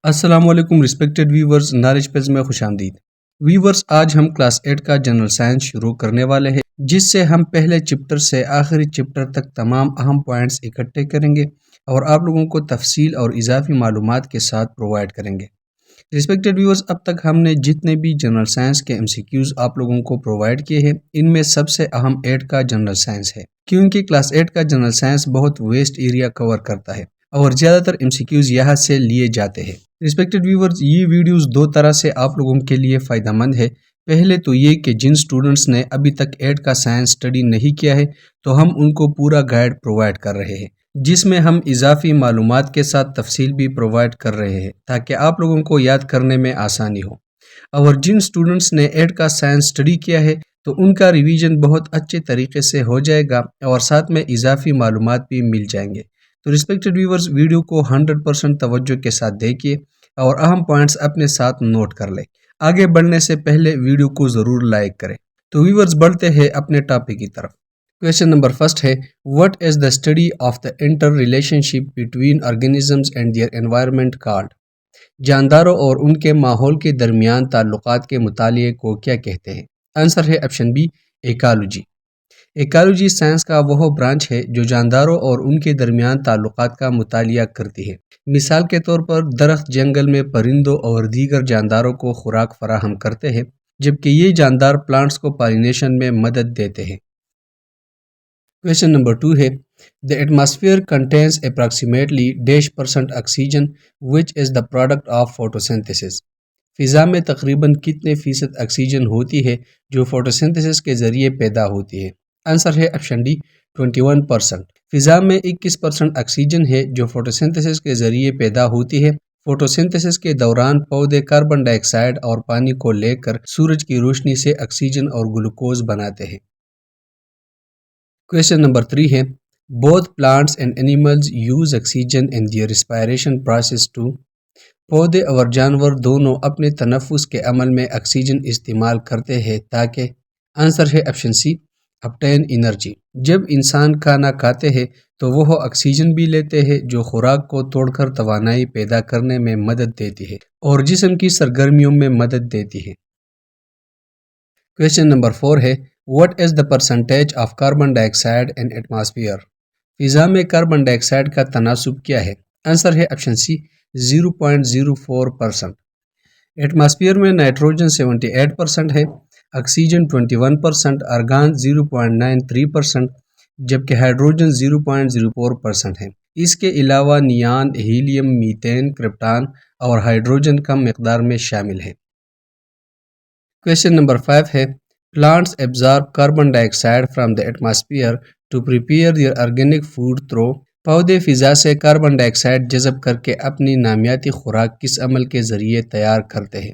السلام علیکم respected viewers, knowledge Ps میں خوش آمدید۔ ویورز، آج ہم کلاس 8 کا جنرل سائنس شروع کرنے والے ہیں، جس سے ہم پہلے چپٹر سے آخری چپٹر تک تمام اہم پوائنٹس اکٹھے کریں گے اور آپ لوگوں کو تفصیل اور اضافی معلومات کے ساتھ پرووائڈ کریں گے۔ رسپیکٹڈ ویورز، اب تک ہم نے جتنے بھی جنرل سائنس کے MCQs آپ لوگوں کو پرووائڈ کیے ہیں، ان میں سب سے اہم 8 کا جنرل سائنس ہے، کیونکہ کلاس 8 کا جنرل سائنس بہت ویسٹ ایریا کور کرتا ہے اور زیادہ تر MCQs یہاں سے لیے جاتے ہیں۔ رسپیکٹڈ ویورز، یہ ویڈیوز دو طرح سے آپ لوگوں کے لیے فائدہ مند ہے۔ پہلے تو یہ کہ جن سٹوڈنٹس نے ابھی تک 8 کا سائنس اسٹڈی نہیں کیا ہے، تو ہم ان کو پورا گائیڈ پرووائڈ کر رہے ہیں، جس میں ہم اضافی معلومات کے ساتھ تفصیل بھی پرووائڈ کر رہے ہیں تاکہ آپ لوگوں کو یاد کرنے میں آسانی ہو۔ اور جن سٹوڈنٹس نے 8 کا سائنس اسٹڈی کیا ہے تو ان کا ریویژن بہت اچھے طریقے سے ہو جائے گا اور ساتھ میں اضافی معلومات بھی مل جائیں گے۔ تو رسپیکٹڈ ویورز، ویڈیو کو 100% توجہ کے ساتھ دیکھیے اور اہم پوائنٹس اپنے ساتھ نوٹ کر لیں۔ آگے بڑھنے سے پہلے ویڈیو کو ضرور لائک کریں۔ تو ویورز، بڑھتے ہیں اپنے ٹاپک کی طرف۔ کویشچن نمبر فرسٹ ہے، What is the study of the interrelationship between organisms and their environment called؟ جانداروں اور ان کے ماحول کے درمیان تعلقات کے مطالعے کو کیا کہتے ہیں؟ آنسر ہے option be, ecology. Ecology science کا وہ برانچ ہے جو جانداروں اور ان کے درمیان تعلقات کا مطالعہ کرتی ہے۔ مثال کے طور پر درخت جنگل میں پرندوں اور دیگر جانداروں کو خوراک فراہم کرتے ہیں، جبکہ یہ جاندار پلانٹس کو پالینیشن میں مدد دیتے ہیں۔ کویشچن نمبر 2 ہے، The atmosphere contains approximately %% oxygen which is the product of photosynthesis۔ فضا میں تقریباً کتنے فیصد آکسیجن ہوتی ہے جو فوٹوسنتھسس کے ذریعے پیدا ہوتی ہے؟ آنسر ہے آپشن ڈی، 21%۔ فضا میں 21% آکسیجن ہے جو فوٹوسنتھسس کے ذریعے پیدا ہوتی ہے۔ فوٹوسنتھسس کے دوران پودے کاربن ڈائی آکسائڈ اور پانی کو لے کر سورج کی روشنی سے آکسیجن اور گلوکوز بناتے ہیں۔ کویشچن نمبر 3 ہے، Both plants and animals use oxygen in their respiration process too۔ پودے اور جانور دونوں اپنے تنفس کے عمل میں آکسیجن استعمال کرتے ہیں تاکہ آنسر ہے آپشن سی، obtain انرجی۔ جب انسان کھانا کھاتے ہیں تو وہ آکسیجن بھی لیتے ہیں جو خوراک کو توڑ کر توانائی پیدا کرنے میں مدد دیتی ہے اور جسم کی سرگرمیوں میں مدد دیتی ہے۔ کویشچن نمبر 4 ہے، What is the percentage of carbon dioxide in atmosphere؟ فضا میں کاربن ڈائی آکسائڈ کا تناسب کیا ہے؟ آنسر ہے آپشن سی، 0.04%۔ ایٹماسفیئر میں نائٹروجن 78% ہے، آکسیجن 21%، ارگان 0.93%، جبکہ ہائیڈروجن 0.04% ہے۔ اس کے علاوہ نیان، ہیلیم، میتین، کرپٹان اور ہائیڈروجن کم مقدار میں شامل ہے۔ کویشچن نمبر 5 ہے، Plants absorb carbon dioxide from the atmosphere to prepare their organic food through۔ پودے فضا سے کاربن ڈائی آکسائڈ جذب کر کے اپنی نامیاتی خوراک کس عمل کے ذریعے تیار کرتے ہیں؟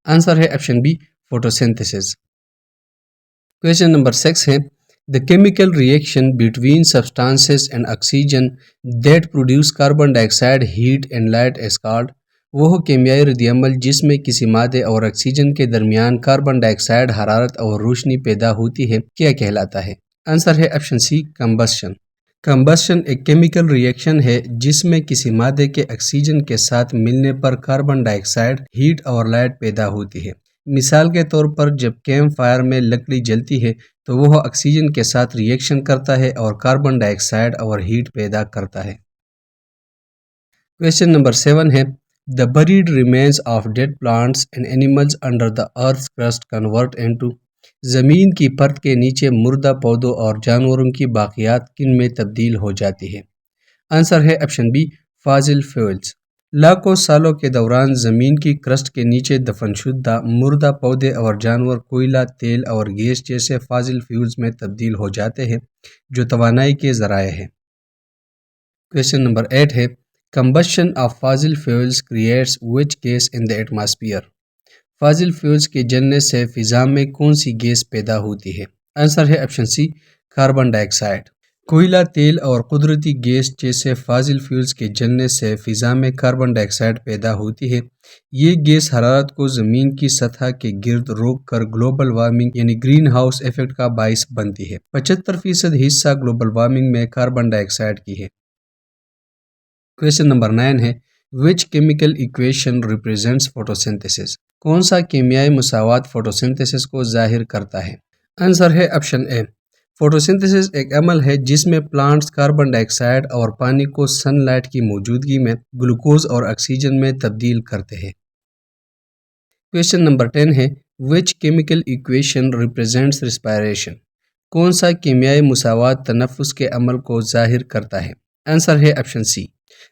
آنسر ہے آپشن بی، فوٹوسنتھسس۔ کویشچن نمبر 6 ہے، The chemical reaction between substances and oxygen that produce carbon dioxide, heat and light is called۔ وہ کیمیائی رد عمل جس میں کسی مادے اور آکسیجن کے درمیان کاربن ڈائی آکسائڈ حرارت اور روشنی پیدا ہوتی ہے، کیا کہلاتا ہے؟ آنسر ہے آپشن سی، کمبسشن۔ کمبسشن ایک کیمیکل ریئیکشن ہے جس میں کسی مادے کے آکسیجن کے ساتھ ملنے پر کاربن ڈائی آکسائڈ، ہیٹ اور لائٹ پیدا ہوتی ہے۔ مثال کے طور پر جب کیمپ فائر میں لکڑی جلتی ہے تو وہ آکسیجن کے ساتھ ریئیکشن کرتا ہے اور کاربن ڈائی آکسائڈ اور ہیٹ پیدا کرتا ہے۔ کویشچن نمبر 7 ہے، The buried remains of dead plants and animals under the earth's crust convert into۔ زمین کی پرت کے نیچے مردہ پودوں اور جانوروں کی باقیات کن میں تبدیل ہو جاتی ہے؟ آنسر ہے آپشن بی، فاسل فیولز۔ لاکھوں سالوں کے دوران زمین کی کرسٹ کے نیچے دفن شدہ مردہ پودے اور جانور کوئلہ، تیل اور گیس جیسے فاسل فیولز میں تبدیل ہو جاتے ہیں جو توانائی کے ذرائع ہیں۔ کویشچن نمبر 8 ہے، Combustion of fossil fuels creates which gas in the atmosphere؟ Fossil fuels کے جلنے سے فضا میں کون سی گیس پیدا ہوتی ہے؟ آنسر ہے آپشن سی، کاربن ڈائی آکسائڈ۔ کوئلہ، تیل اور قدرتی گیس جیسے فاسل فیولز کے جلنے سے فضا میں کاربن ڈائی آکسائڈ پیدا ہوتی ہے۔ یہ گیس حرارت کو زمین کی سطح کے گرد روک کر گلوبل وارمنگ یعنی گرین ہاؤس ایفیکٹ کا باعث بنتی ہے۔ 75% حصہ گلوبل وارمنگ میں کاربن ڈائی آکسائڈ کی ہے۔ کویشچن نمبر 9 ہے، Which chemical equation represents photosynthesis? کون سا کیمیائی مساوات فوٹوسنتھسس کو ظاہر کرتا ہے؟ آنسر ہے آپشن اے۔ فوٹوسنتھسس ایک عمل ہے جس میں پلانٹس کاربن ڈائی آکسائڈ اور پانی کو سن لائٹ کی موجودگی میں گلوکوز اور آکسیجن میں تبدیل کرتے ہیں۔ کویشچن نمبر 10 ہے وچ کیمیکل ایکویشن ریپرزینٹس ریسپائریشن؟ کون سا کیمیائی مساوات تنفس کے عمل کو ظاہر کرتا ہے؟ آنسر ہے آپشن سی۔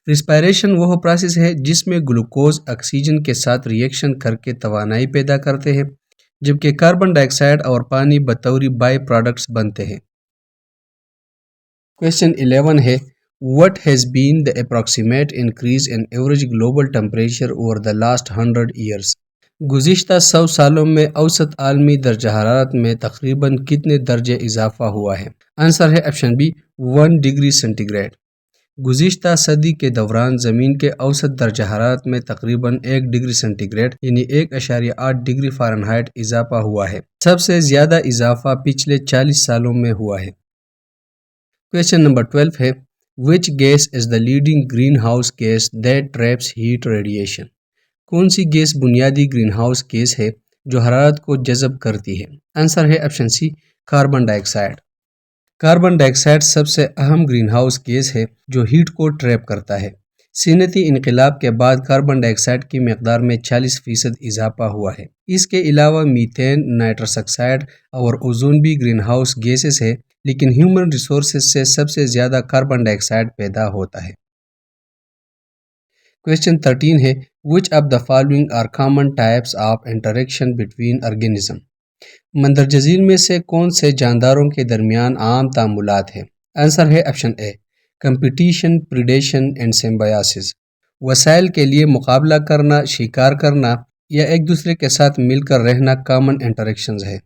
ریسپائریشن وہ پروسیس ہے جس میں گلوکوز آکسیجن کے ساتھ ری ایکشن کر کے توانائی پیدا کرتے ہیں، جبکہ کاربن ڈائی آکسائڈ اور پانی بطور بائی پروڈکٹس بنتے ہیں۔ کویشچن 11 ہے What has been the approximate increase in average global temperature over the last 100 years؟ گزشتہ 100 سالوں میں اوسط عالمی درجہ حرارت میں تقریباً کتنے درجے اضافہ ہوا ہے؟ آنسر ہے option B 1 degree centigrade. گزشتہ صدی کے دوران زمین کے اوسط درجہ حرارت میں تقریباً 1 ڈگری سینٹی گریڈ یعنی 1.8 ڈگری فارنہائٹ اضافہ ہوا ہے۔ سب سے زیادہ اضافہ پچھلے 40 سالوں میں ہوا ہے۔ کویشچن نمبر 12 ہے Which gas is the leading greenhouse gas that traps heat radiation؟ کون سی گیس بنیادی گرین ہاؤس گیس ہے جو حرارت کو جذب کرتی ہے؟ آنسر ہے آپشن سی کاربن ڈائی آکسائڈ۔ کاربن ڈائی آکسائڈ سب سے اہم گرین ہاؤس گیس ہے جو ہیٹ کو ٹریپ کرتا ہے۔ صنعتی انقلاب کے بعد کاربن ڈائی آکسائڈ کی مقدار میں 40% اضافہ ہوا ہے۔ اس کے علاوہ میتین، نائٹرس آکسائڈ اور اوزون بھی گرین ہاؤس گیسز ہے، لیکن ہیومن ریسورسز سے سب سے زیادہ کاربن ڈائی آکسائڈ پیدا ہوتا ہے۔ کویشچن 13 ہے Which of the following are common types of interaction between organisms؟ مندرجہ ذیل میں سے کون سے جانداروں کے درمیان عام تعاملات ہیں؟ آنسر ہے آپشن اے کمپٹیشن، پریڈیشن اینڈ سمبیاسس۔ وسائل کے لیے مقابلہ کرنا، شکار کرنا یا ایک دوسرے کے ساتھ مل کر رہنا کامن انٹریکشنز ہے۔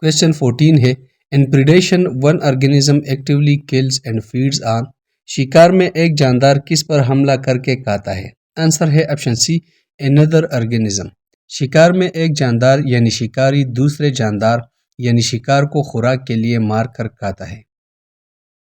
کویشچن 14 ہے In predation, one organism actively kills and feeds on۔ شکار میں ایک جاندار کس پر حملہ کر کے کھاتا ہے؟ آنسر ہے آپشن سی another organism۔ شکار میں ایک جاندار یعنی شکاری دوسرے جاندار یعنی شکار کو خوراک کے لیے مار کر کھاتا ہے۔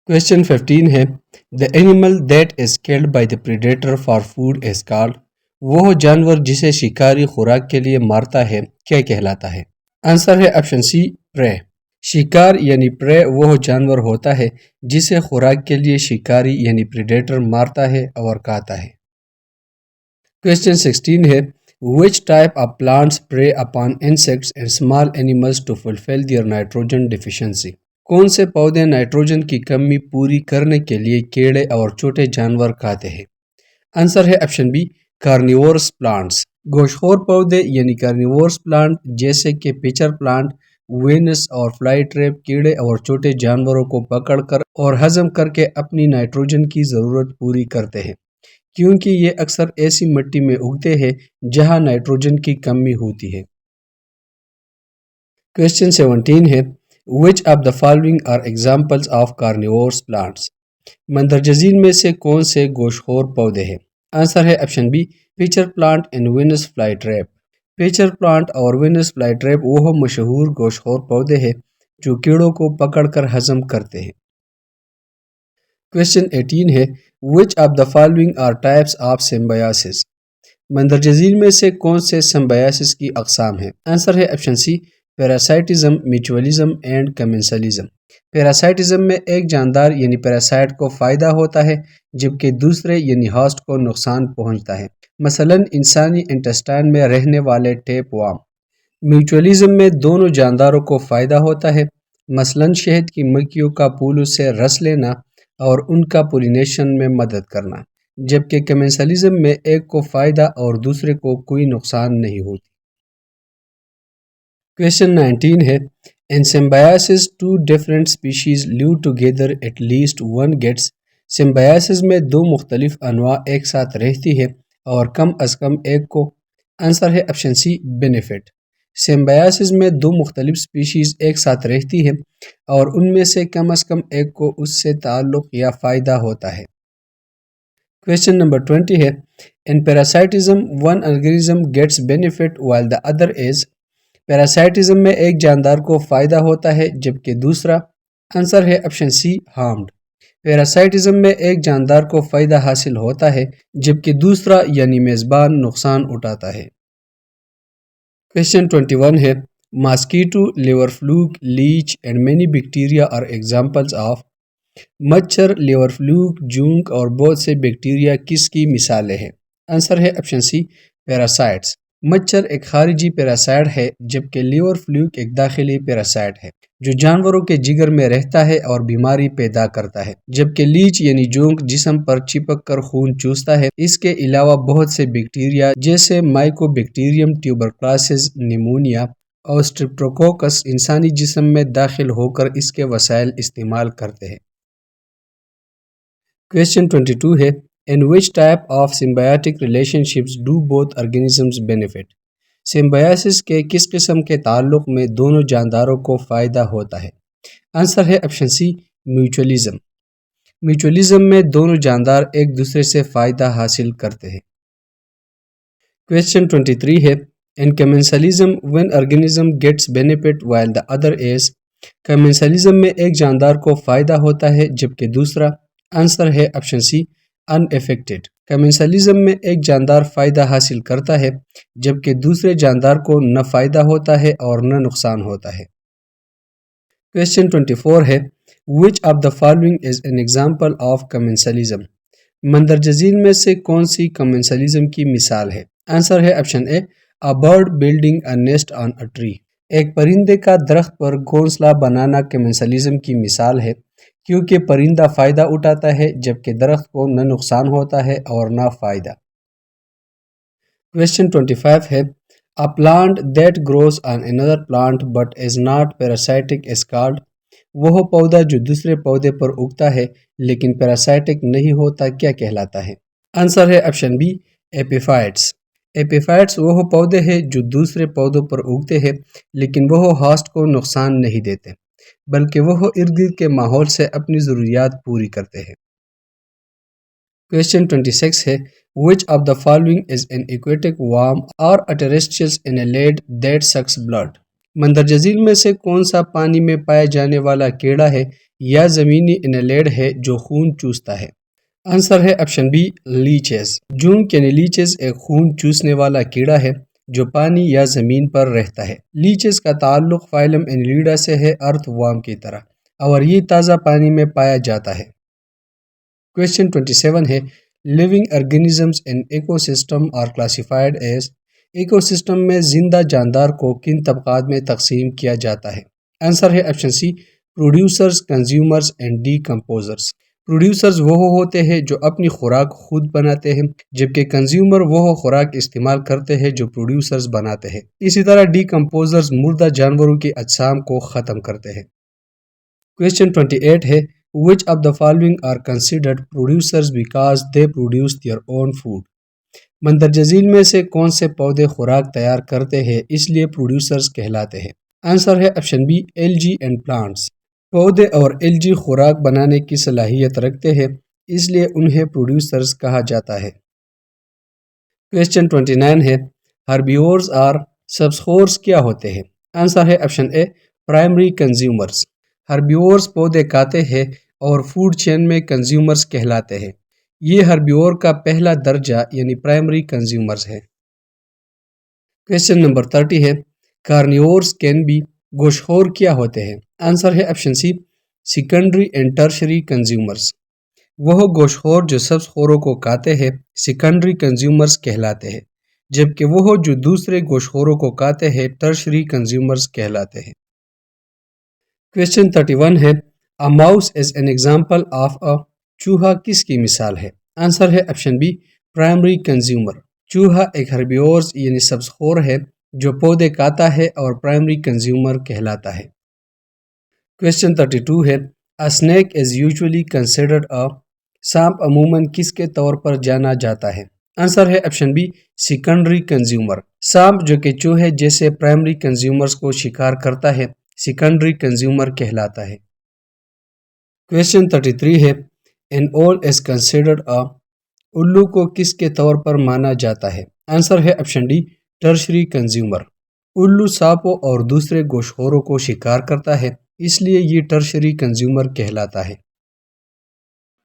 کویشچن 15 ہے The animal that is killed by the predator for food is called۔ وہ جانور جسے شکاری خوراک کے لیے مارتا ہے کیا کہلاتا ہے؟ آنسر ہے آپشن سی prey۔ شکار یعنی پرے وہ جانور ہوتا ہے جسے خوراک کے لیے شکاری یعنی پریڈیٹر مارتا ہے اور کھاتا ہے۔ کویشچن 16 ہے Which type of plants prey upon insects and small animals to fulfill their nitrogen deficiency؟ کون سے پودے نائٹروجن کی کمی پوری کرنے کے لیے کیڑے اور چھوٹے جانور کھاتے ہیں؟ آنسر ہے آپشن بی کارنیورس پلانٹس۔ گوشت خور پودے یعنی کارنیورس پلانٹ جیسے کہ پیچر پلانٹ، وینس اور فلائی ٹریپ کیڑے اور چھوٹے جانوروں کو پکڑ کر اور ہضم کر کے اپنی نائٹروجن کی ضرورت پوری کرتے ہیں، کیونکہ یہ اکثر ایسی مٹی میں اگتے ہیں جہاں نائٹروجن کی کمی ہوتی ہے۔ کویشچن 17 ہے Which of the following are examples of carnivorous plants؟ مندرجہ ذیل میں سے کون سے گوشت خور پودے ہیں؟ آنسر ہے option B pitcher plant and Venus flytrap. Pitcher plant اور وینس فلائی ٹریپ وہ مشہور گوشت خور پودے ہیں جو کیڑوں کو پکڑ کر ہضم کرتے ہیں۔ کویشچن 18 ہے Which of the following are types of symbiosis؟ مندرجہ ذیل میں سے کون سے سمبیاسس کی اقسام ہیں؟ آنسر ہے آپشن سی پیراسائٹزم، میچولیزم اینڈ کمنسلزم۔ پیراسائٹزم میں ایک جاندار یعنی پیراسائٹ کو فائدہ ہوتا ہے جبکہ دوسرے یعنی ہاسٹ کو نقصان پہنچتا ہے، مثلا انسانی انٹسٹائن میں رہنے والے ٹیپ وارم۔ میچولیزم میں دونوں جانداروں کو فائدہ ہوتا ہے، مثلا شہد کی مکھیوں کا پھولوں سے رس لینا اور ان کا پولینیشن میں مدد کرنا، جبکہ کمنسلزم میں ایک کو فائدہ اور دوسرے کو کوئی نقصان نہیں ہوتی۔ کویشچن 19 ہے In symbiosis, two different species live together at least one gets۔ سمبیاسس میں دو مختلف انواع ایک ساتھ رہتی ہے اور کم از کم ایک کو۔ آنسر ہے آپشن سی بینیفٹ۔ سمبیاسس میں دو مختلف سپیشیز ایک ساتھ رہتی ہے اور ان میں سے کم از کم ایک کو اس سے تعلق یا فائدہ ہوتا ہے۔ کویشچن نمبر 20 ہے In parasitism, one organism gets benefit while the other is۔ پیراسائٹزم میں ایک جاندار کو فائدہ ہوتا ہے جبکہ دوسرا۔ آنسر ہے آپشن سی ہارمڈ۔ پیراسائٹزم میں ایک جاندار کو فائدہ حاصل ہوتا ہے جبکہ دوسرا یعنی میزبان نقصان اٹھاتا ہے۔ کویسچن 21 ہے mosquito, liver fluke, leech and many bacteria are examples of. مچھر، لیور فلوک، جونک اور بہت سے بیکٹیریا کس کی مثالیں ہیں؟ آنسر ہے آپشن سی، پیراسائٹس۔ مچھر ایک خارجی پیراسائٹ ہے جبکہ لیور فلوک ایک داخلی پیراسائٹ ہے جو جانوروں کے جگر میں رہتا ہے اور بیماری پیدا کرتا ہے، جبکہ لیچ یعنی جونک جسم پر چپک کر خون چوستا ہے۔ اس کے علاوہ بہت سے بیکٹیریا جیسے مائکو بیکٹیریم ٹیوبرکلوسس، نیمونیا اور اسٹریپٹوکوکس انسانی جسم میں داخل ہو کر اس کے وسائل استعمال کرتے ہیں۔ کویسچن 22 ہے In which type of symbiotic relationships do both organisms benefit؟ سمبیاسس کے کس قسم کے تعلق میں دونوں جانداروں کو فائدہ ہوتا ہے؟ آنسر ہے آپشن سی، میوچولیزم۔ میوچولیزم میں دونوں جاندار ایک دوسرے سے فائدہ حاصل کرتے ہیں۔ کویسچن 23 ہے In commensalism when organism gets benefit while the other is۔ commensalism میں ایک جاندار کو فائدہ ہوتا ہے جبکہ دوسرا، آنسر ہے آپشن سی، unaffected۔ commensalism میں ایک جاندار فائدہ حاصل کرتا ہے جبکہ دوسرے جاندار کو نہ فائدہ ہوتا ہے اور نہ نقصان ہوتا ہے۔ کویسچن 24 ہے Which of the following is an example of commensalism؟ مندرجہ ذیل میں سے کون سی commensalism کی مثال ہے؟ آنسر ہے option a, A bird building a nest on a tree۔ ایک پرندے کا درخت پر گھونسلہ بنانا commensalism کی مثال ہے کیونکہ پرندہ فائدہ اٹھاتا ہے جبکہ درخت کو نہ نقصان ہوتا ہے اور نہ فائدہ۔ کویسچن 25 ہے A plant that grows on another plant but is not parasitic is called۔ وہ پودا جو دوسرے پودے پر اگتا ہے لیکن پیراسائٹک نہیں ہوتا کیا کہلاتا ہے؟ آنسر ہے آپشن بی، ایپیفائٹس۔ ایپیفائٹس وہ پودے ہیں جو دوسرے پودوں پر اگتے ہیں لیکن وہ ہاسٹ کو نقصان نہیں دیتے بلکہ وہ ارد گرد کے ماحول سے اپنی ضروریات پوری کرتے ہیں۔ کویسچن 26 ہے Which of the following is an aquatic worm or a terrestrial annelid that sucks blood؟ مندرجہ ذیل میں سے کون سا پانی میں پایا جانے والا کیڑا ہے یا زمینی انیلیڈ ہے جو خون چوستا ہے؟ آنسر ہے آپشن بی، لیچز۔ جونک یعنی لیچز ایک خون چوسنے والا کیڑا ہے جو پانی یا زمین پر رہتا ہے۔ لیچز کا تعلق فائلم انیلیڈا سے ہے، ارتھ وارم کی طرح، اور یہ تازہ پانی میں پایا جاتا ہے۔ کویسچن 27 ہے Living organisms in ecosystem are classified as۔ Ecosystem میں زندہ جاندار کو کن طبقات میں تقسیم کیا جاتا ہے؟ آنسر ہے option C, producers, consumers and decomposers. Producers وہ ہوتے ہیں جو اپنی خوراک خود بناتے ہیں جبکہ کنزیومر وہ خوراک استعمال کرتے ہیں جو پروڈیوسرز بناتے ہیں۔ اسی طرح ڈیکمپوزرز مردہ جانوروں کی اجسام کو ختم کرتے ہیں۔ کویسچن 28 ہے Which of the following are considered producers because they produce their own food؟ مندرجہ ذیل میں سے کون سے پودے خوراک تیار کرتے ہیں اس لیے پروڈیوسرز کہلاتے ہیں؟ آنسر ہے option be, algae and plants. پودے اور ایلجی خوراک بنانے کی صلاحیت رکھتے ہیں اس لیے انہیں پروڈیوسرز کہا جاتا ہے۔ کویسچن 29 ہے ہربیورز اور سبسخورس کیا ہوتے ہیں؟ آنسر ہے آپشن اے، پرائمری کنزیومرز۔ ہربیورز پودے کھاتے ہیں اور فوڈ چین میں کنزیومرز کہلاتے ہیں۔ یہ ہربیور کا پہلا درجہ یعنی پرائمری کنزیومرز ہے۔ کویسچن نمبر 30 ہے کارنیورز کین بی۔ گوشت خور کیا ہوتے ہیں؟ آنسر ہے option C, secondary and tertiary consumers. وہ گوشت خور جو سبز خوروں کو کھاتے ہیں سیکنڈری کنزیومرز کہلاتے ہیں جبکہ وہ جو دوسرے گوشت خوروں کو کھاتے ہیں ٹرشری کنزیومرز کہلاتے ہیں۔ کویسچن 31 ہے A mouse is an example of a۔ چوہا کس کی مثال ہے؟ آنسر ہے آپشن بی، پرائمری کنزیومر۔ چوہا ایک ہربیورز یعنی سبز خور ہے جو پودے کھاتا ہے اور پرائمری کنزیومر کہلاتا ہے۔ کویسچن 32 ہے A snake is usually considered a۔ سانپ عموماً کس کے طور پر جانا جاتا ہے؟ آنسر ہے آپشن بی، سیکنڈری کنزیومر۔ سانپ جو کہ چوہے جیسے پرائمری کنزیومرز کو شکار کرتا ہے سیکنڈری کنزیومر کہلاتا ہے۔ کویسچن 33 ہے An owl is considered a۔ الو کو کس کے طور پر مانا جاتا ہے؟ آنسر ہے آپشن ڈی، ٹرشری کنزیومر۔ الو سانپوں اور دوسرے گوشت خوروں کو شکار کرتا ہے اس لیے یہ ٹرشری کنزیومر کہلاتا ہے۔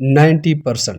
90%।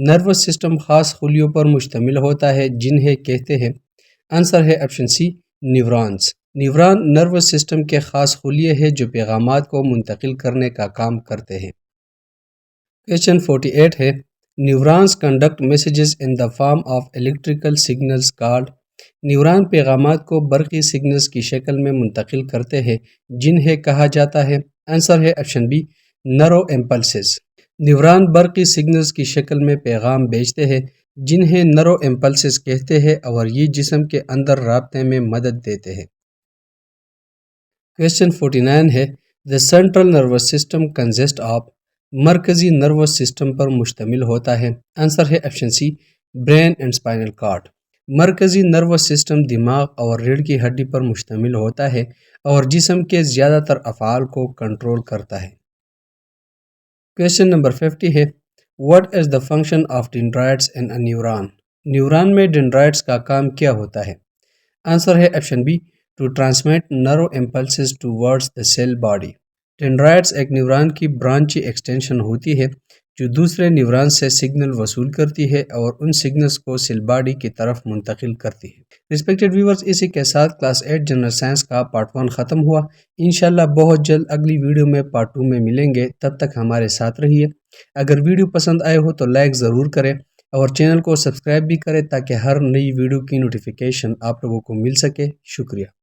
نروس سسٹم خاص خلیوں پر مشتمل ہوتا ہے جنہیں کہتے ہیں؟ آنسر ہے option C neurons. Neuron nervous system کے خاص خلیے ہیں جو پیغامات کو منتقل کرنے کا کام کرتے ہیں۔ کویشچن 48 ہے neurons conduct messages in the form of electrical signals called. Neuron پیغامات کو برقی سگنلز کی شکل میں منتقل کرتے ہیں جنہیں کہا جاتا ہے؟ آنسر ہے option be neuro impulses. Neuron برقی سگنلز کی شکل میں پیغام بھیجتے ہیں جنہیں نیورو امپلسز کہتے ہیں اور یہ جسم کے اندر رابطے میں مدد دیتے ہیں۔ کویشچن 49 ہے The central nervous system consists of۔ مرکزی نروس سسٹم پر مشتمل ہوتا ہے۔ آنسر ہے option C brain and spinal cord. مرکزی نروس سسٹم دماغ اور ریڑھ کی ہڈی پر مشتمل ہوتا ہے اور جسم کے زیادہ تر افعال کو کنٹرول کرتا ہے۔ کویشچن نمبر 50 ہے What is the function of dendrites in a neuron؟ نیورون میں ڈینڈرائٹس کا کام کیا ہوتا ہے؟ آنسر ہے option B to transmit neuro impulses towards the cell body۔ Dendrites ایک نیورون کی برانچی ایکسٹینشن ہوتی ہے جو دوسرے نیورون سے سگنل وصول کرتی ہے اور ان سگنلز کو سیل باڈی کی طرف منتقل کرتی ہے۔ رسپیکٹڈ ویورز، اسی کے ساتھ کلاس 8 جنرل سائنس کا پارٹ 1 ختم ہوا۔ انشاءاللہ بہت جلد اگلی ویڈیو میں پارٹ 2 میں ملیں گے، تب تک ہمارے ساتھ رہیے۔ اگر ویڈیو پسند آئے ہو تو لائک ضرور کریں اور چینل کو سبسکرائب بھی کریں تاکہ ہر نئی ویڈیو کی نوٹیفیکیشن آپ لوگوں کو مل سکے۔ شکریہ۔